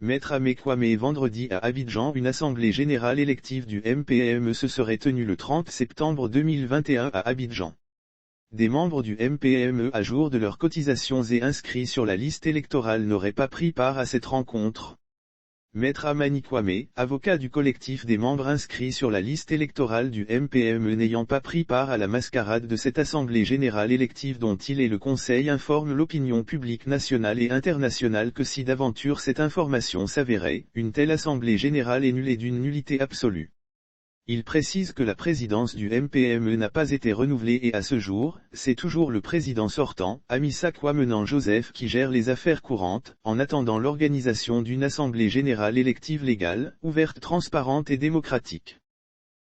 Maître Amé Kwame. Vendredi à Abidjan, une assemblée générale élective du MPME se serait tenue le 30 septembre 2021 à Abidjan. Des membres du MPME à jour de leurs cotisations et inscrits sur la liste électorale n'auraient pas pris part à cette rencontre. Maître Amani Kwame, avocat du collectif des membres inscrits sur la liste électorale du MPME n'ayant pas pris part à la mascarade de cette assemblée générale élective dont il et le Conseil informent l'opinion publique nationale et internationale que si d'aventure cette information s'avérait, une telle assemblée générale est nulle et d'une nullité absolue. Il précise que la présidence du MPME n'a pas été renouvelée et à ce jour, c'est toujours le président sortant, Amissa Kwamenan Joseph qui gère les affaires courantes, en attendant l'organisation d'une assemblée générale élective légale, ouverte, transparente et démocratique.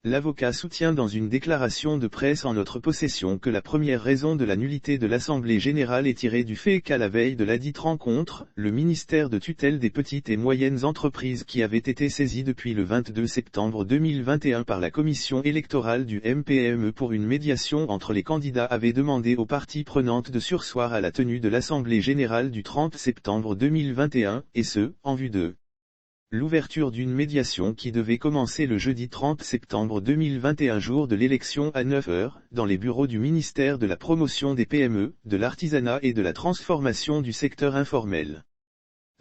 L'avocat soutient dans une déclaration de presse en notre possession que la première raison de la nullité de l'Assemblée générale est tirée du fait qu'à la veille de ladite rencontre, le ministère de tutelle des petites et moyennes entreprises qui avait été saisi depuis le 22 septembre 2021 par la commission électorale du MPME pour une médiation entre les candidats avait demandé aux parties prenantes de surseoir à la tenue de l'Assemblée générale du 30 septembre 2021, et ce, en vue de l'ouverture d'une médiation qui devait commencer le jeudi 30 septembre 2021 jour de l'élection à 9 h, dans les bureaux du ministère de la promotion des PME, de l'artisanat et de la transformation du secteur informel.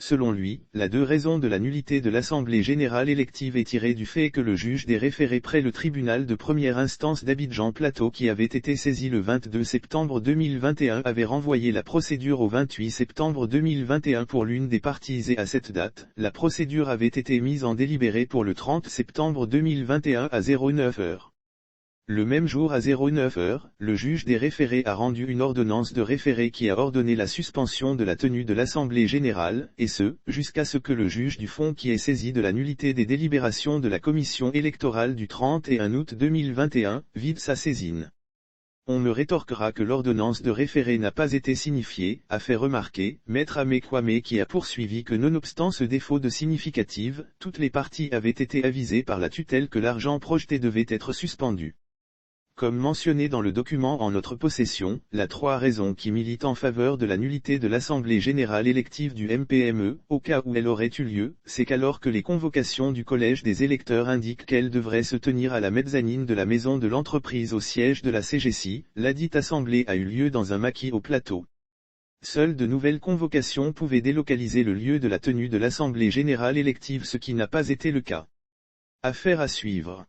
Selon lui, la deux raisons de la nullité de l'Assemblée générale élective est tirée du fait que le juge des référés près le tribunal de première instance d'Abidjan Plateau qui avait été saisi le 22 septembre 2021 avait renvoyé la procédure au 28 septembre 2021 pour l'une des parties et à cette date, la procédure avait été mise en délibéré pour le 30 septembre 2021 à 09 h. Le même jour à 09 h, le juge des référés a rendu une ordonnance de référé qui a ordonné la suspension de la tenue de l'Assemblée générale, et ce, jusqu'à ce que le juge du fond qui est saisi de la nullité des délibérations de la commission électorale du 31 août 2021, vide sa saisine. On me rétorquera que l'ordonnance de référé n'a pas été signifiée, a fait remarquer, Maître Amé Kwame qui a poursuivi que nonobstant ce défaut de significative, toutes les parties avaient été avisées par la tutelle que l'argent projeté devait être suspendu. Comme mentionné dans le document en notre possession, la trois raisons qui militent en faveur de la nullité de l'Assemblée générale élective du MPME, au cas où elle aurait eu lieu, c'est qu'alors que les convocations du collège des électeurs indiquent qu'elle devrait se tenir à la mezzanine de la maison de l'entreprise au siège de la CGC, ladite assemblée a eu lieu dans un maquis au plateau. Seules de nouvelles convocations pouvaient délocaliser le lieu de la tenue de l'Assemblée générale élective, ce qui n'a pas été le cas. Affaire à suivre.